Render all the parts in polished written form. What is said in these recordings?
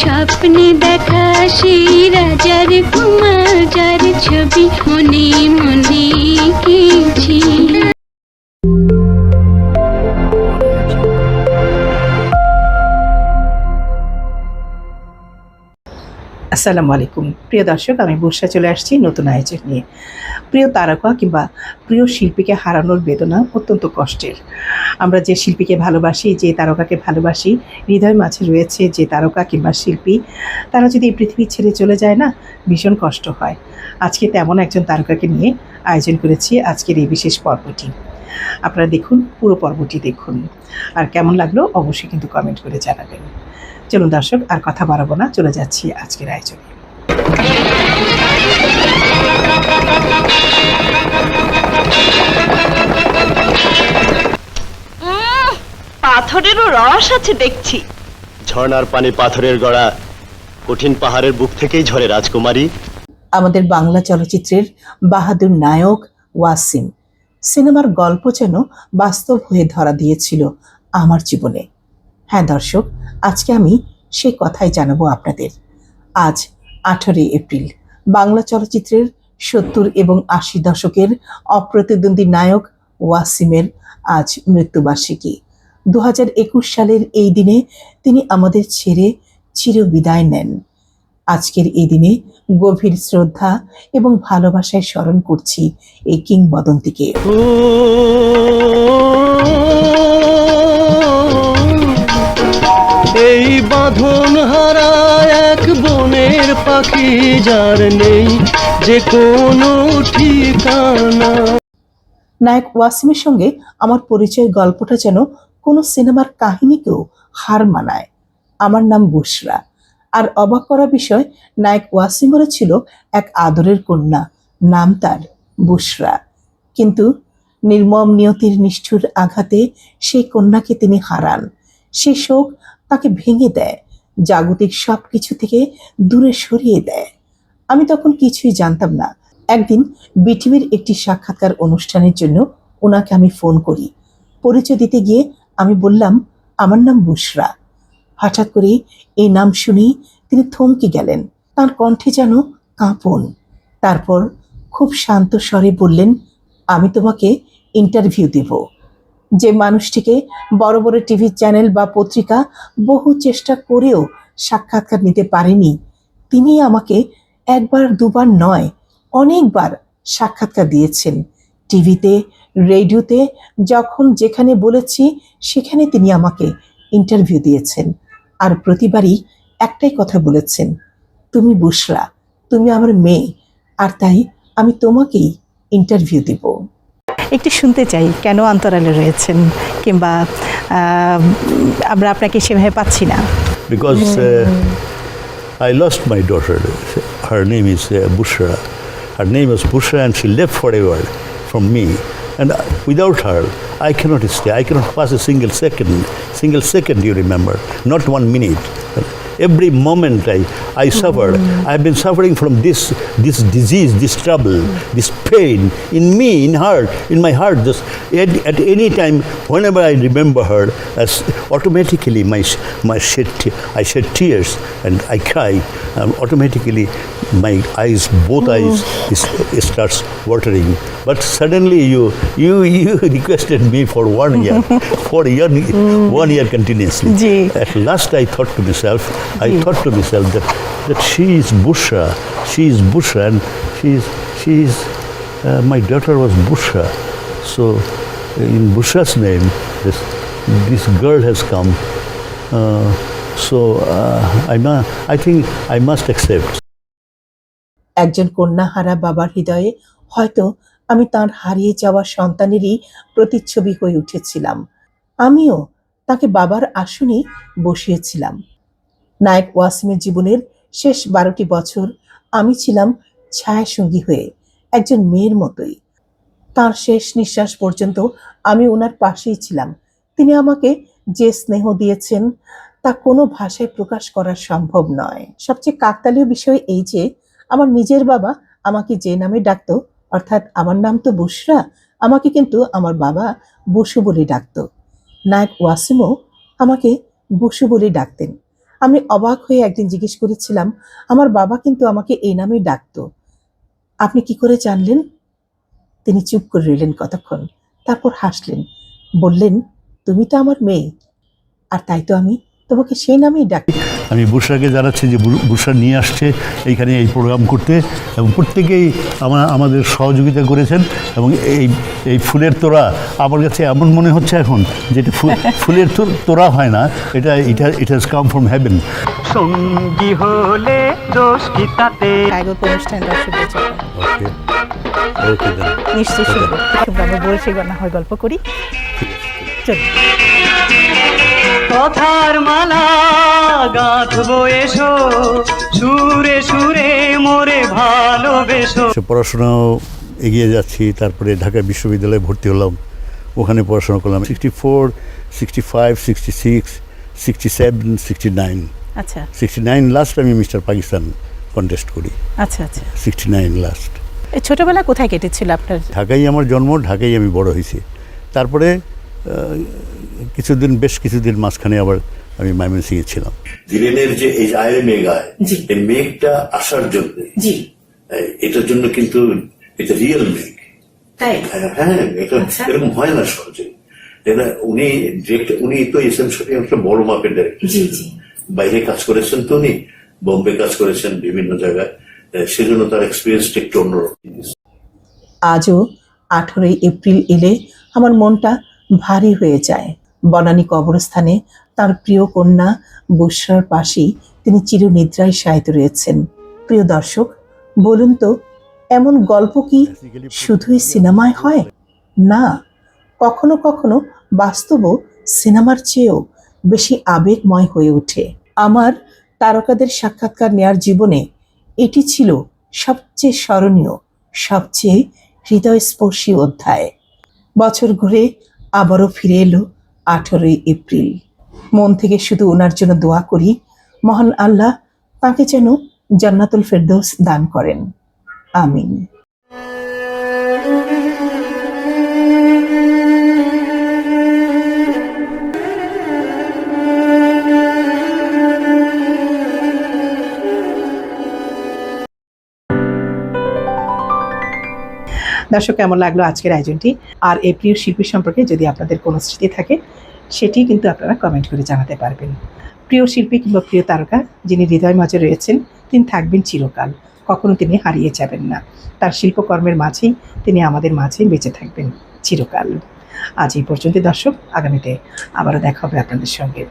স্বপ্নে দেখা সেই রাজার কুমার ছবি মনে মনে এঁকেছি। আসসালামু আলাইকুম প্রিয় দর্শক, আমি বর্ষা চলে আসছি নতুন আয়োজন নিয়ে। প্রিয় তারকা কিংবা প্রিয় শিল্পীকে হারানোর বেদনা অত্যন্ত কষ্টের। আমরা যে শিল্পীকে ভালোবাসি, যে তারকাকে ভালোবাসি, হৃদয় মাঝে রয়েছে যে তারকা কিংবা শিল্পী, তারা যদি এই পৃথিবী ছেড়ে চলে যায় না, ভীষণ কষ্ট হয়। আজকে তেমন একজন তারকাকে নিয়ে আয়োজন করেছি আজকের এই বিশেষ পর্বটি। আপনারা দেখুন, পুরো পর্বটি দেখুন, আর কেমন লাগলো অবশ্যই কিন্তু কমেন্ট করে জানাবেন। চলুন দর্শক, আর কথা বাড়াবো না, চলে যাচ্ছি আজকের আয়োজনে। পাথরেরও রস আছে দেখছি। ঝর্ণার পানি পাথরের গড়া, কঠিন পাহাড়ের বুক থেকেই ঝরে রাজকুমারী। আমাদের বাংলা চলচ্চিত্রের বাহাদুর নায়ক ওয়াসিম সিনেমার গল্প যেন বাস্তব হয়ে ধরা দিয়েছিল আমার জীবনে। হ্যাঁ দর্শক, আজকে আমি সেই কথাই জানাবো আপনাদের। আজ 18 এপ্রিল বাংলা চলচ্চিত্রের 70 এবং 80 দশকের অপ্রতিদ্বন্দ্বী নায়ক ওয়াসিমের আজ মৃত্যুবার্ষিকী। 2021 সালের এই দিনে তিনি আমাদের ছেড়ে চিরবিদায় নেন। আজকের এই দিনে গভীর শ্রদ্ধা এবং ভালোবাসায় স্মরণ করছি এই কিংবদন্তিকে। এই বাঁধন হারা এক বনের পাখি, যার নেই যে কোনো ঠিকানা। নায়ক ওয়াসিমের সঙ্গে আমার পরিচয়ের গল্পটা যেন কোনো সিনেমার কাহিনীকেও হার মানায়। আমার নাম বুশরা, আর অবাক করা বিষয়, নায়ক ওয়াসিমেরও ছিল এক আদরের কন্যা, নাম তার বুশরা। কিন্তু নির্মম নিয়তির নিষ্ঠুর আঘাতে সেই কন্যাকে তিনি হারান। সে শোক তাকে ভেঙে দেয়, জাগতিক সব কিছু থেকে দূরে সরিয়ে দেয়। আমি তখন কিছুই জানতাম না। একদিন বিটিভির একটি সাক্ষাৎকার অনুষ্ঠানের জন্য ওনাকে আমি ফোন করি। পরিচয় দিতে গিয়ে আমি বললাম, আমার নাম বুশরা। হঠাৎ করে এই নাম শুনেই তিনি থমকে গেলেন, তার কণ্ঠে যেন কাঁপন। তারপর খুব শান্ত স্বরে বললেন, আমি তোমাকে ইন্টারভিউ দেব। যে মানুষটিকে বড় বড় টিভি চ্যানেল বা পত্রিকা বহু চেষ্টা করেও সাক্ষাৎকার নিতে পারেনি, তিনি আমাকে একবার দুবার নয়, অনেকবার সাক্ষাৎকার দিয়েছেন। টিভিতে, রেডিওতে, যখন যেখানে বলেছি সেখানে তিনি আমাকে ইন্টারভিউ দিয়েছেন। আর প্রতিবারই একটাই কথা বলেছেন, তুমি বুশরা, তুমি আমার মেয়ে, আর তাই আমি তোমাকেই ইন্টারভিউ দিব। একটু শুনতে চাই কেন অন্তরালে রয়েছেন, কিংবা আমরা আপনাকে সেভাবে পাচ্ছি না। Because I lost my daughter. Her name is Bushra. Her name was Bushra, and she left forever from me. And without her, I cannot stay. I cannot pass a single second, you remember, not 1 minute. Every moment I suffered. I've been suffering from this disease, this trouble, this pain in me, in my heart. Just at any time, whenever I remember her, as automatically I shed tears and I cry. Automatically, my eyes, both eyes, starts watering. But suddenly you requested me for 1 year, for 1 year continuously. At last, I thought to myself that she is Bushra, and my daughter was Bushra. So, in Bushra's name, this girl has come. I think I must accept. একজন কন্যাহারা বাবার হৃদয়ে হয়তো আমি তার হারিয়ে যাওয়া সন্তানেরই প্রতিচ্ছবি হয়ে উঠেছিলাম। আমিও তাকে বাবার আসনে বসিয়েছিলাম। নায়ক ওয়াসিমের জীবনের শেষ 12টি বছর আমি ছিলাম ছায়াসঙ্গী হয়ে, একজন মেয়ের মতোই। তার শেষ নিঃশ্বাস পর্যন্ত আমি ওনার পাশেই ছিলাম। তিনি আমাকে যে স্নেহ দিয়েছেন তা কোনো ভাষায় প্রকাশ করা সম্ভব নয়। সবচেয়ে কাকতালীয় বিষয় এই যে, আমার নিজের বাবা আমাকে যে নামে ডাকতো, অর্থাৎ আমার নাম তো বুশরা, আমাকে কিন্তু আমার বাবা বসু বলে ডাকতো। নায়ক ওয়াসিমও আমাকে বসু বলে ডাকতেন। আমি অবাক হয়ে একদিন জিজ্ঞেস করেছিলাম, আমার বাবা কিন্তু আমাকে এই নামেই ডাকতো, আপনি কি করে জানলেন? তিনি চুপ করে রইলেন কতক্ষণ, তারপর হাসলেন, বললেন, তুমি তো আমার মেয়ে, আর তাই তো আমি তোমাকে সেই নামেই ডাকি। আমি বুশরাকে জানাচ্ছি যে বুশরা নিয়ে আসছে এইখানে এই প্রোগ্রাম করতে, এবং প্রত্যেকেই আমাদের সহযোগিতা করেছেন। এবং এই ফুলের তোড়া আমার কাছে এমন মনে হচ্ছে এখন, যেটা ফুলের তোড়া হয় না, it has come from heaven. সঙ্গী হলে দোষ কি তাতে? গায়ক অনুষ্ঠান দর্শকদের জন্য ওকে ওকে দেন নিশ্চয়ই শুনবো। আমরা বলছি না হয় গল্প করি, চল। কথার মালা গাঁথবো এসো, সুরে সুরে মোরে ভালোবেসো। পড়াশোনাও এগিয়ে যাচ্ছি, তারপরে ঢাকা বিশ্ববিদ্যালয়ে ভর্তি হলাম, ওখানে পড়াশোনা করলাম 64, 65, 66, 67, 69। আচ্ছা 69 লাস্ট আমি মিস্টার পাকিস্তান কন্টেস্ট করি। আচ্ছা আচ্ছা। 69 লাস্ট। এই ছোটবেলা কোথায় কেটেছিল আপনার? ঢাকায় আমার জন্ম, ঢাকায় আমি বড় হয়েছি। তারপরে বেশ কিছুদিন মাঝখানে আবার আমি ময়মনসিংহে ছিলাম। ধীরেনের যে এই আয়ের মেঘ আয়, এই মেঘটা আসার জন্য, এটার জন্য কিন্তু এটা রিয়েল মেঘ। হ্যাঁ, এটা এরকম হয় না সহজে। উনি তো এসেন্সিয়ালি একটা বড় মাপের ডাইরেক্টর, বাইরে কাজ করেছেন তো, উনি বোম্বে কাজ করেছেন বিভিন্ন জায়গায়, সেজন্য তার এক্সপিরিয়েন্সটা একটু অন্যরকম। আজও 18 এপ্রিল এলে আমার মনটা ভারী হয়ে যায়। বনানী কবরস্থানে তার প্রিয় কন্যা বুশরার পাশেই তিনি চিরনিদ্রায় শায়িত রয়েছেন। প্রিয় দর্শক, বলুন তো, এমন গল্প কি শুধুই সিনেমায় হয়? না, কখনো কখনো বাস্তবও সিনেমার চেয়েও বেশি আবেগময় হয়ে ওঠে। আমার তারকাদের সাক্ষাৎকার নেয়ার জীবনে এটি ছিল সবচেয়ে স্মরণীয়, সবচেয়ে হৃদয়স্পর্শী অধ্যায়। বছর ঘুরে আবারও ফিরে এলো 18 এপ্রিল। মন থেকে শুধু ওনার জন্য দোয়া করি, মহান আল্লাহ তাকে যেন জান্নাতুল ফেরদৌস দান করেন। আমিন। দর্শক, কেমন লাগলো আজকের আয়োজনটি? আর এই প্রিয় শিল্পী সম্পর্কে যদি আপনাদের কোনো স্মৃতি থাকে, সেটি কিন্তু আপনারা কমেন্ট করে জানাতে পারবেন। প্রিয় শিল্পী কিংবা প্রিয় তারকা যিনি হৃদয় মাঝে রয়েছেন, তিনি থাকবেন চিরকাল, কখনো তিনি হারিয়ে যাবেন না। তার শিল্পকর্মের মাঝেই তিনি আমাদের মাঝে বেঁচে থাকবেন চিরকাল। আজ এই পর্যন্ত দর্শক, আগামীতে আবারও দেখা হবে আপনাদের সঙ্গে।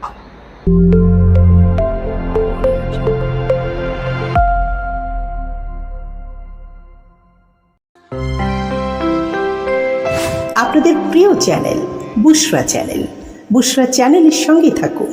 আপনাদের প্রিয় চ্যানেল বুশরা চ্যানেলের সঙ্গে থাকুন।